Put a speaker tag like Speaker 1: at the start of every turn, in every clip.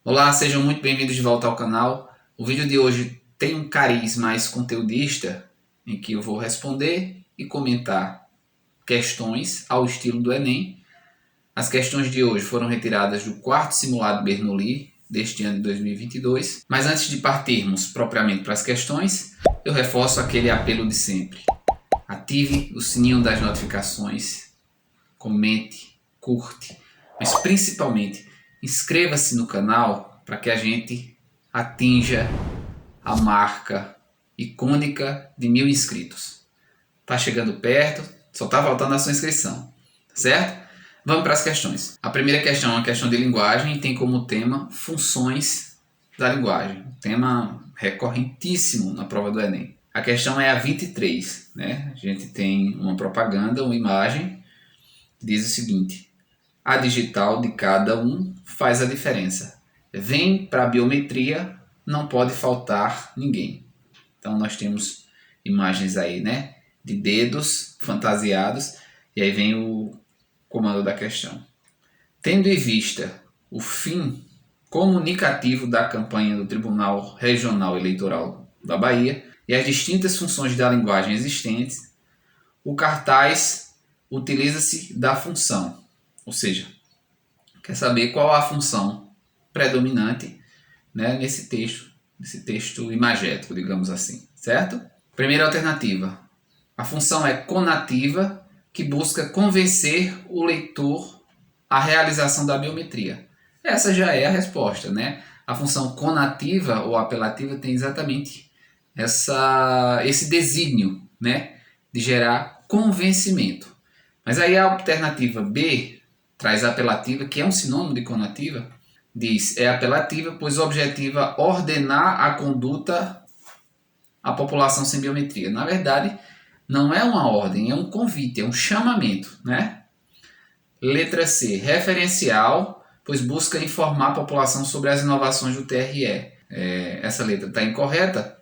Speaker 1: Olá, sejam muito bem-vindos de volta ao canal. O vídeo de hoje tem um cariz mais conteudista, em que eu vou responder e comentar questões ao estilo do Enem. As questões de hoje foram retiradas do quarto simulado Bernoulli deste ano de 2022. Mas antes de partirmos propriamente para as questões, eu reforço aquele apelo de sempre. Ative o sininho das notificações, comente, curte, mas principalmente inscreva-se no canal para que a gente atinja a marca icônica de 1000 inscritos. Tá chegando perto, só tá faltando a sua inscrição, certo? Vamos para as questões. A primeira questão é uma questão de linguagem e tem como tema funções da linguagem. Um tema recorrentíssimo na prova do Enem. A questão é a 23, né? A gente tem uma propaganda, uma imagem, que diz o seguinte: a digital de cada um faz a diferença. Vem para a biometria, não pode faltar ninguém. Então nós temos imagens aí, né, de dedos fantasiados, e aí vem o comando da questão. Tendo em vista o fim comunicativo da campanha do Tribunal Regional Eleitoral da Bahia e as distintas funções da linguagem existentes, o cartaz utiliza-se da função, ou seja, quer saber qual a função predominante, né, nesse texto imagético, digamos assim, certo? Primeira alternativa, a função é conativa, que busca convencer o leitor à realização da biometria. Essa já é a resposta, né? A função conativa ou apelativa tem exatamente esse desígnio, né, de gerar convencimento. Mas aí a alternativa B traz a apelativa, que é um sinônimo de conativa, diz é apelativa, pois objetiva ordenar a conduta à população sem biometria. Na verdade, não é uma ordem, é um convite, é um chamamento, né? Letra C, referencial, pois busca informar a população sobre as inovações do TRE. Essa letra está incorreta,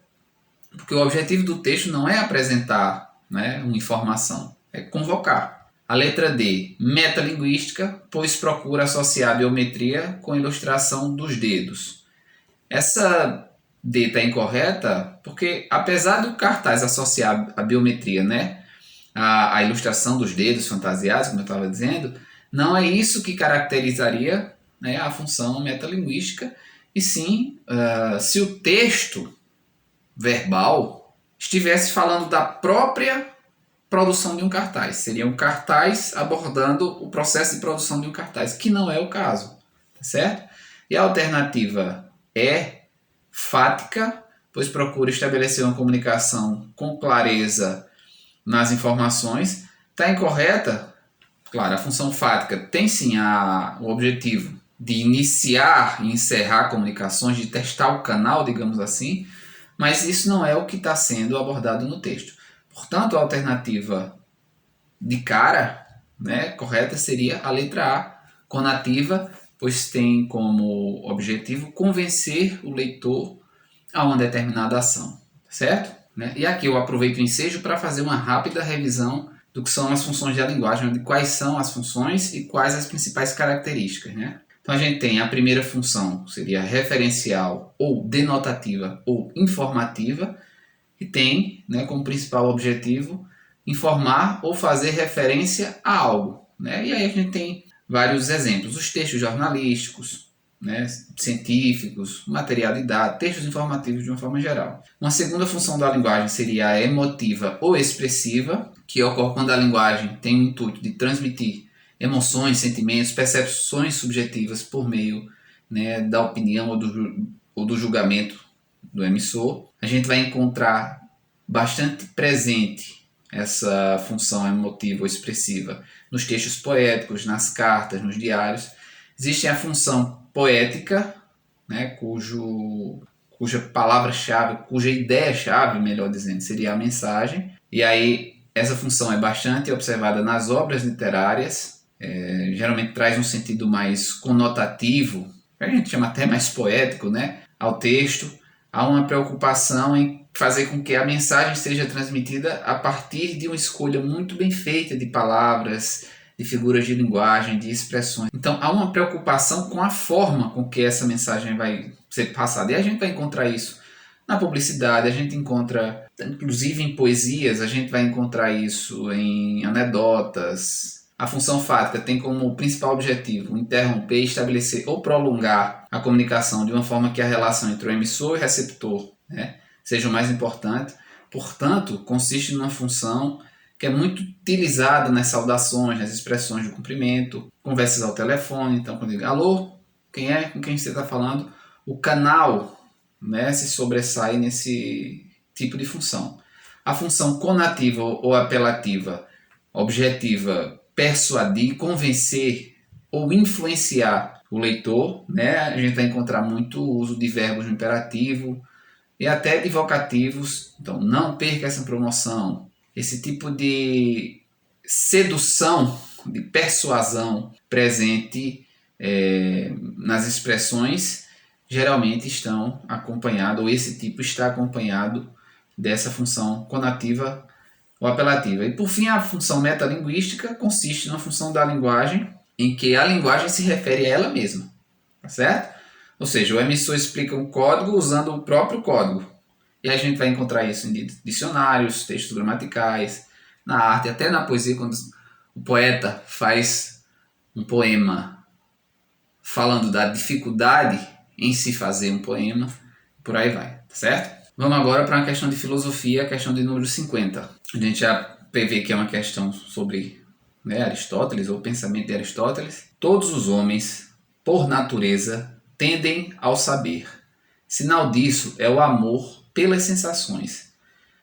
Speaker 1: porque o objetivo do texto não é apresentar, né, uma informação, é convocar. A letra D, metalinguística, pois procura associar a biometria com a ilustração dos dedos. Essa D está incorreta porque, apesar do cartaz associar a biometria, né, a ilustração dos dedos fantasiados, como eu estava dizendo, não é isso que caracterizaria, né, a função metalinguística, e sim, se o texto verbal estivesse falando da própria produção de um cartaz. Seria um cartaz abordando o processo de produção de um cartaz, que não é o caso, tá certo? E a alternativa é fática, pois procura estabelecer uma comunicação com clareza nas informações. Está incorreta? Claro, a função fática tem sim o objetivo de iniciar e encerrar comunicações, de testar o canal, digamos assim, mas isso não é o que está sendo abordado no texto. Portanto, a alternativa de cara, né, correta seria a letra A, conativa, pois tem como objetivo convencer o leitor a uma determinada ação, certo? E aqui eu aproveito o ensejo para fazer uma rápida revisão do que são as funções da linguagem, de quais são as funções e quais as principais características, né? Então a gente tem a primeira função, seria referencial ou denotativa ou informativa, que tem, né, como principal objetivo informar ou fazer referência a algo, né? E aí a gente tem vários exemplos, os textos jornalísticos, né, científicos, material didático, textos informativos de uma forma geral. Uma segunda função da linguagem seria a emotiva ou expressiva, que ocorre quando a linguagem tem o intuito de transmitir emoções, sentimentos, percepções subjetivas por meio, né, da opinião ou do julgamento do emissor. A gente vai encontrar bastante presente essa função emotiva ou expressiva nos textos poéticos, nas cartas, nos diários. Existe a função poética, né, cuja palavra-chave, cuja ideia-chave, melhor dizendo, seria a mensagem. E aí essa função é bastante observada nas obras literárias, geralmente traz um sentido mais conotativo, que a gente chama até mais poético, né, ao texto. Há uma preocupação em fazer com que a mensagem seja transmitida a partir de uma escolha muito bem feita de palavras, de figuras de linguagem, de expressões. Então há uma preocupação com a forma com que essa mensagem vai ser passada. E a gente vai encontrar isso na publicidade, a gente encontra, inclusive em poesias, a gente vai encontrar isso em anedotas. A função fática tem como principal objetivo interromper, estabelecer ou prolongar a comunicação de uma forma que a relação entre o emissor e o receptor, né, seja o mais importante. Portanto, consiste numa função que é muito utilizada nas saudações, nas expressões de cumprimento, conversas ao telefone. Então, quando digo alô, quem é? Com quem você está falando? O canal, né, se sobressai nesse tipo de função. A função conativa ou apelativa, objetiva, persuadir, convencer ou influenciar o leitor, né? A gente vai encontrar muito uso de verbos no imperativo e até de vocativos. Então, não perca essa promoção. Esse tipo de sedução, de persuasão presente nas expressões geralmente estão acompanhados, ou esse tipo está acompanhado dessa função conativa ou apelativa. E por fim, a função metalinguística consiste na função da linguagem, em que a linguagem se refere a ela mesma, tá certo? Ou seja, o emissor explica um código usando o próprio código. E a gente vai encontrar isso em dicionários, textos gramaticais, na arte, até na poesia, quando o poeta faz um poema falando da dificuldade em se fazer um poema, por aí vai, tá certo? Vamos agora para uma questão de filosofia, a questão de número 50. A gente já prevê que é uma questão sobre, né, Aristóteles, ou o pensamento de Aristóteles. Todos os homens, por natureza, tendem ao saber. Sinal disso é o amor pelas sensações.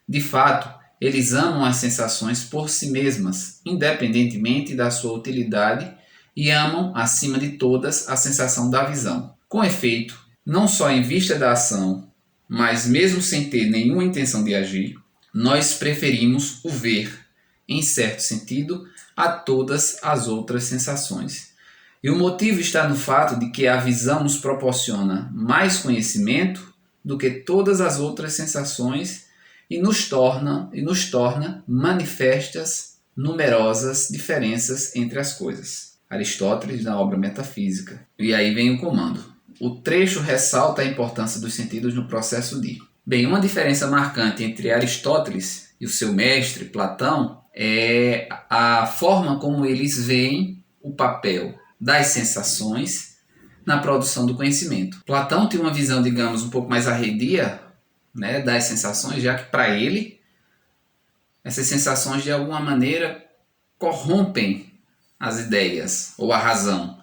Speaker 1: De fato, eles amam as sensações por si mesmas, independentemente da sua utilidade, e amam, acima de todas, a sensação da visão. Com efeito, não só em vista da ação, mas mesmo sem ter nenhuma intenção de agir, nós preferimos o ver, em certo sentido, a todas as outras sensações. E o motivo está no fato de que a visão nos proporciona mais conhecimento do que todas as outras sensações e nos torna manifestas numerosas diferenças entre as coisas. Aristóteles, na obra Metafísica. E aí vem o comando. O trecho ressalta a importância dos sentidos no processo de... Bem, uma diferença marcante entre Aristóteles e o seu mestre, Platão, é a forma como eles veem o papel das sensações na produção do conhecimento. Platão tem uma visão, digamos, um pouco mais arredia, né, das sensações, já que para ele essas sensações de alguma maneira corrompem as ideias ou a razão.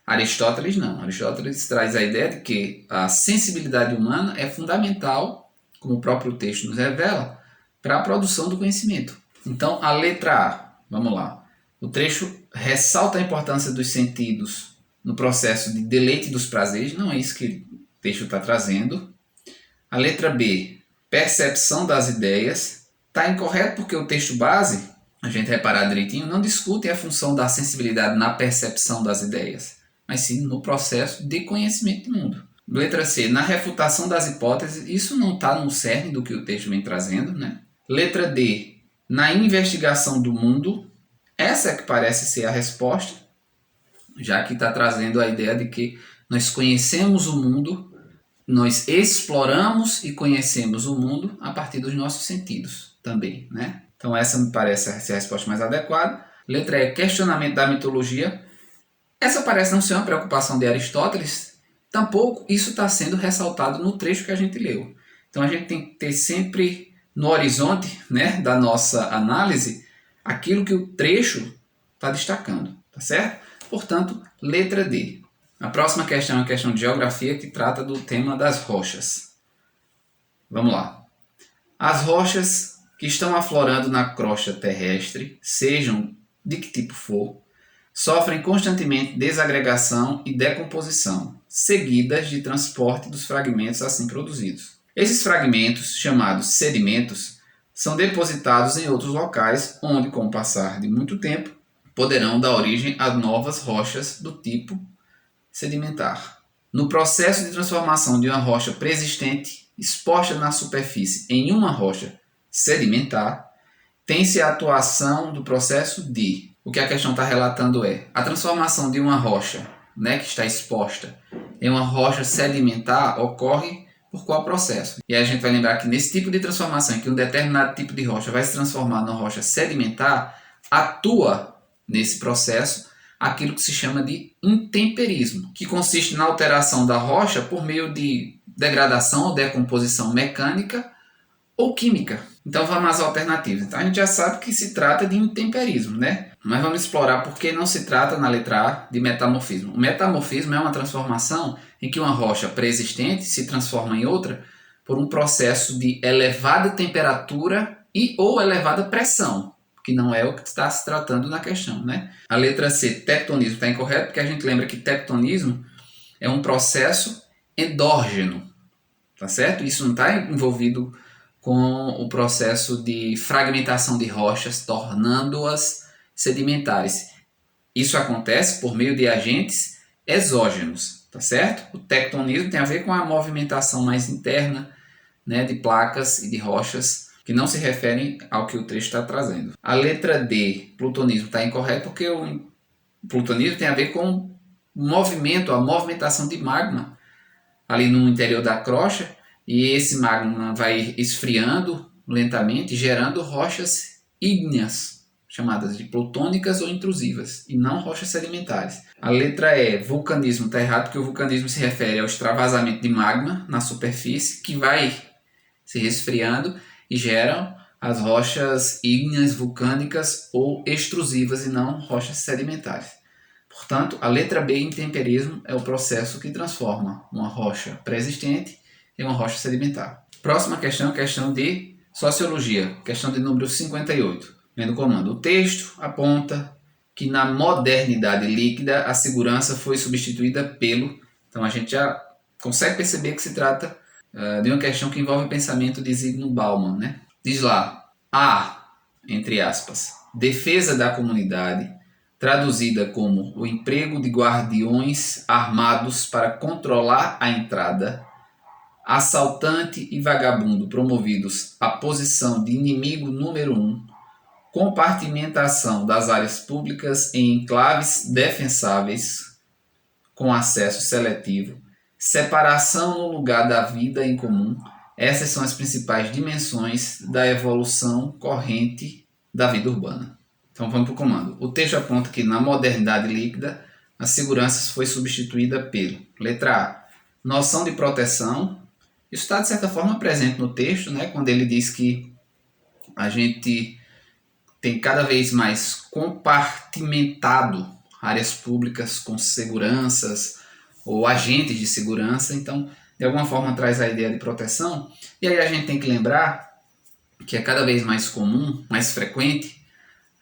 Speaker 1: Aristóteles não. Aristóteles traz a ideia de que a sensibilidade humana é fundamental, como o próprio texto nos revela, para a produção do conhecimento. Então, a letra A, vamos lá. O trecho ressalta a importância dos sentidos no processo de deleite dos prazeres, não é isso que o texto está trazendo. A letra B, percepção das ideias, está incorreto porque o texto base, a gente reparar direitinho, não discute a função da sensibilidade na percepção das ideias, mas sim no processo de conhecimento do mundo. Letra C, na refutação das hipóteses, isso não está no cerne do que o texto vem trazendo, né? Letra D, na investigação do mundo, essa é que parece ser a resposta, já que está trazendo a ideia de que nós conhecemos o mundo, nós exploramos e conhecemos o mundo a partir dos nossos sentidos também, né? Então essa me parece ser a resposta mais adequada. Letra E, questionamento da mitologia. Essa parece não ser uma preocupação de Aristóteles, tampouco isso está sendo ressaltado no trecho que a gente leu. Então a gente tem que ter sempre no horizonte, né, da nossa análise aquilo que o trecho está destacando, tá certo? Portanto, letra D. A próxima questão é uma questão de geografia que trata do tema das rochas. Vamos lá. As rochas que estão aflorando na crosta terrestre, sejam de que tipo for, sofrem constantemente desagregação e decomposição, seguidas de transporte dos fragmentos assim produzidos. Esses fragmentos, chamados sedimentos, são depositados em outros locais, onde, com o passar de muito tempo, poderão dar origem a novas rochas do tipo sedimentar. No processo de transformação de uma rocha preexistente, exposta na superfície, em uma rocha sedimentar, tem-se a atuação do processo de o que a questão está relatando é a transformação de uma rocha, né, que está exposta em uma rocha sedimentar ocorre por qual processo? E aí a gente vai lembrar que nesse tipo de transformação, em que um determinado tipo de rocha vai se transformar numa rocha sedimentar, atua nesse processo aquilo que se chama de intemperismo, que consiste na alteração da rocha por meio de degradação ou decomposição mecânica ou química. Então vamos às alternativas. Então a gente já sabe que se trata de intemperismo, né? Mas vamos explorar por que não se trata na letra A de metamorfismo. O metamorfismo é uma transformação em que uma rocha pré-existente se transforma em outra por um processo de elevada temperatura e ou elevada pressão, que não é o que está se tratando na questão, né? A letra C, tectonismo, está incorreto porque a gente lembra que tectonismo é um processo endógeno, tá certo? Isso não está envolvido com o processo de fragmentação de rochas, tornando-as sedimentares. Isso acontece por meio de agentes exógenos, tá certo? O tectonismo tem a ver com a movimentação mais interna, né, de placas e de rochas que não se referem ao que o trecho está trazendo. A letra D, plutonismo, está incorreto porque o plutonismo tem a ver com o movimento, a movimentação de magma ali no interior da crosta, e esse magma vai esfriando lentamente, gerando rochas ígneas, chamadas de plutônicas ou intrusivas, e não rochas sedimentares. A letra E, vulcanismo, está errado porque o vulcanismo se refere ao extravasamento de magma na superfície, que vai se resfriando e geram as rochas ígneas vulcânicas ou extrusivas e não rochas sedimentares. Portanto, a letra B, intemperismo, é o processo que transforma uma rocha pré-existente em uma rocha sedimentar. Próxima questão, questão de sociologia, questão de número 58. Vendo o comando. O texto aponta que na modernidade líquida a segurança foi substituída pelo... Então a gente já consegue perceber que se trata de uma questão que envolve o pensamento de Zygmunt Bauman, né? Diz lá, a, entre aspas, defesa da comunidade, traduzida como o emprego de guardiões armados para controlar a entrada, assaltante e vagabundo promovidos à posição de inimigo número 1, compartimentação das áreas públicas em enclaves defensáveis com acesso seletivo, separação no lugar da vida em comum. Essas são as principais dimensões da evolução corrente da vida urbana. Então vamos para o comando. O texto aponta que na modernidade líquida a segurança foi substituída pelo, letra A, noção de proteção. Isso está de certa forma presente no texto, né? Quando ele diz que a gente tem cada vez mais compartimentado áreas públicas com seguranças ou agentes de segurança, então de alguma forma traz a ideia de proteção. E aí a gente tem que lembrar que é cada vez mais comum, mais frequente,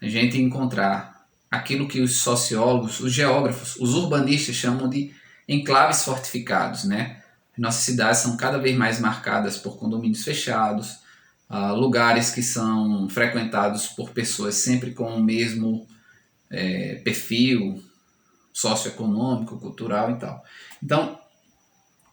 Speaker 1: a gente encontrar aquilo que os sociólogos, os geógrafos, os urbanistas chamam de enclaves fortificados, né? Nossas cidades são cada vez mais marcadas por condomínios fechados, lugares que são frequentados por pessoas sempre com o mesmo perfil socioeconômico, cultural e tal. Então,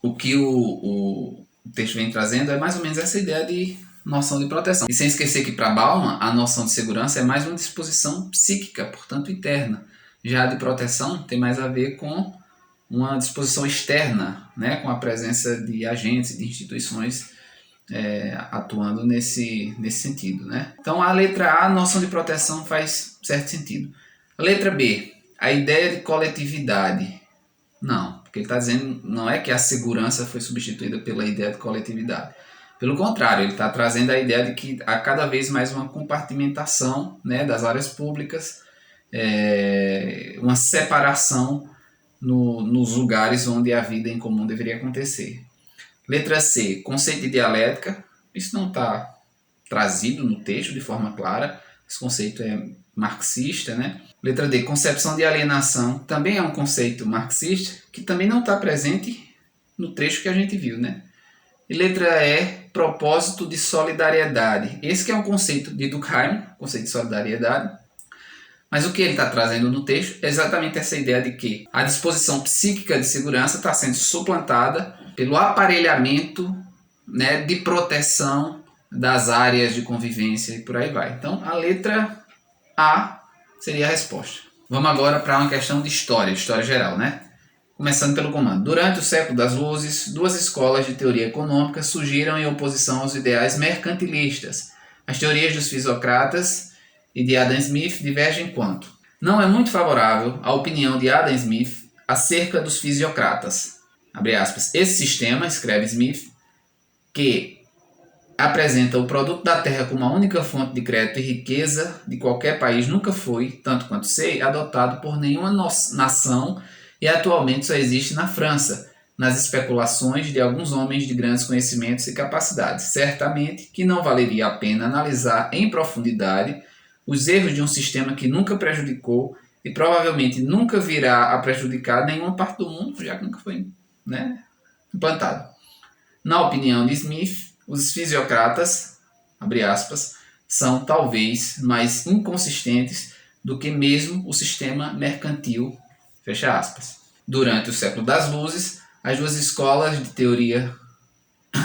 Speaker 1: o que o texto vem trazendo é mais ou menos essa ideia de noção de proteção. E sem esquecer que para Bauman a noção de segurança é mais uma disposição psíquica, portanto interna. Já a de proteção tem mais a ver com uma disposição externa, né, com a presença de agentes, de instituições atuando nesse sentido, né? Então a letra A, a noção de proteção faz certo sentido. A letra B, a ideia de coletividade. Não, porque ele está dizendo não é que a segurança foi substituída pela ideia de coletividade. Pelo contrário, ele está trazendo a ideia de que há cada vez mais uma compartimentação, né, das áreas públicas, uma separação nos lugares onde a vida em comum deveria acontecer. Letra C, conceito de dialética. Isso não está trazido no texto de forma clara. Esse conceito é marxista, né? Letra D, concepção de alienação. Também é um conceito marxista que também não está presente no trecho que a gente viu, né? E letra E, propósito de solidariedade. Esse que é um conceito de Durkheim, conceito de solidariedade. Mas o que ele está trazendo no texto é exatamente essa ideia de que a disposição psíquica de segurança está sendo suplantada pelo aparelhamento, né, de proteção das áreas de convivência e por aí vai. Então, a letra A seria a resposta. Vamos agora para uma questão de história geral, né? Começando pelo comando. Durante o século das luzes, duas escolas de teoria econômica surgiram em oposição aos ideais mercantilistas. As teorias dos fisiocratas e de Adam Smith divergem quanto: não é muito favorável a opinião de Adam Smith acerca dos fisiocratas. Abre aspas. Esse sistema, escreve Smith, que apresenta o produto da terra como a única fonte de crédito e riqueza de qualquer país, nunca foi, tanto quanto sei, adotado por nenhuma nação e atualmente só existe na França, nas especulações de alguns homens de grandes conhecimentos e capacidades. Certamente que não valeria a pena analisar em profundidade os erros de um sistema que nunca prejudicou e provavelmente nunca virá a prejudicar nenhuma parte do mundo, já que nunca foi, né, implantado. Na opinião de Smith, os fisiocratas, abre aspas, são talvez mais inconsistentes do que mesmo o sistema mercantil, fecha aspas. Durante o século das luzes, as duas escolas de teoria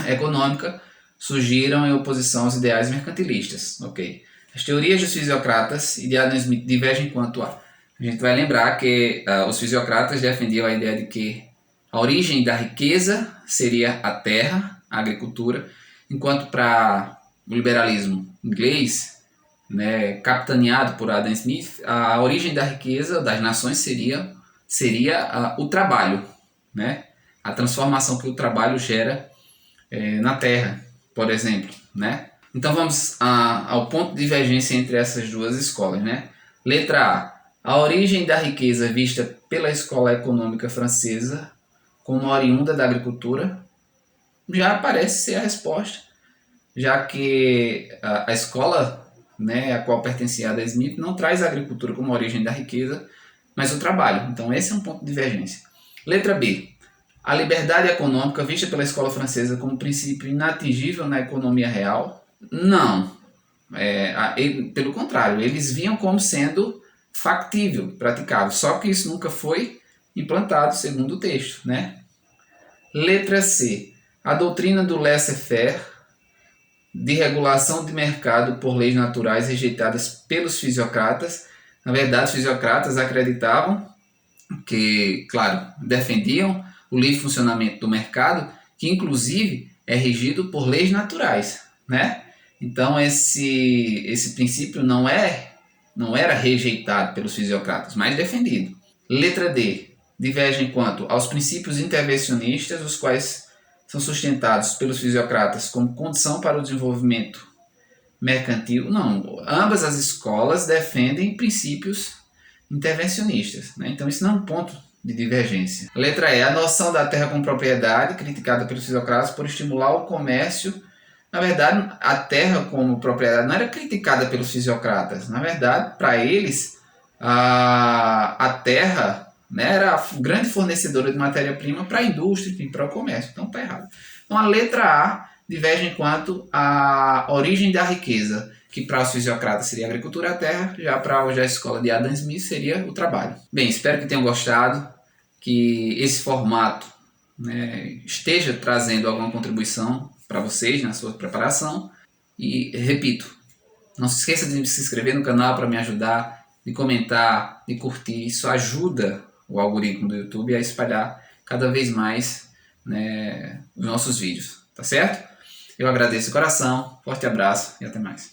Speaker 1: econômica surgiram em oposição aos ideais mercantilistas. Okay? As teorias dos fisiocratas e de Adam Smith divergem quanto a... A gente vai lembrar que os fisiocratas defendiam a ideia de que a origem da riqueza seria a terra, a agricultura, enquanto para o liberalismo inglês, né, capitaneado por Adam Smith, a origem da riqueza das nações seria o trabalho, né? A transformação que o trabalho gera na terra, por exemplo, né? Então vamos ao ponto de divergência entre essas duas escolas, né? Letra A origem da riqueza vista pela escola econômica francesa como oriunda da agricultura já parece ser a resposta, já que a escola, né, a qual pertencia a Adam Smith, não traz a agricultura como origem da riqueza, mas o trabalho. Então esse é um ponto de divergência. Letra B. A liberdade econômica vista pela escola francesa como princípio inatingível na economia real? Não. Pelo contrário, eles viam como sendo factível, praticável, só que isso nunca foi implantado, segundo o texto, né? Letra C. A doutrina do laissez-faire, de regulação de mercado por leis naturais rejeitadas pelos fisiocratas. Na verdade, os fisiocratas acreditavam que, claro, defendiam o livre funcionamento do mercado, que inclusive é regido por leis naturais, né? Então esse princípio não era rejeitado pelos fisiocratas, mas defendido. Letra D. Divergem quanto aos princípios intervencionistas, os quais são sustentados pelos fisiocratas como condição para o desenvolvimento mercantil. Não, ambas as escolas defendem princípios intervencionistas, né? Então isso não é um ponto de divergência. Letra E. A noção da terra como propriedade, criticada pelos fisiocratas por estimular o comércio. Na verdade, a terra como propriedade não era criticada pelos fisiocratas. Na verdade, para eles, a terra, né, era a grande fornecedora de matéria-prima para a indústria e para o comércio. Então está errado. Então a letra A diverge quanto à origem da riqueza, que para os fisiocratas seria a agricultura e a terra, já para a escola de Adam Smith seria o trabalho. Bem, espero que tenham gostado, que esse formato, né, esteja trazendo alguma contribuição para vocês na sua preparação. E repito, não se esqueça de se inscrever no canal para me ajudar, de comentar, de curtir. Isso ajuda o algoritmo do YouTube a espalhar cada vez mais, né, os nossos vídeos, tá certo? Eu agradeço de coração, forte abraço e até mais.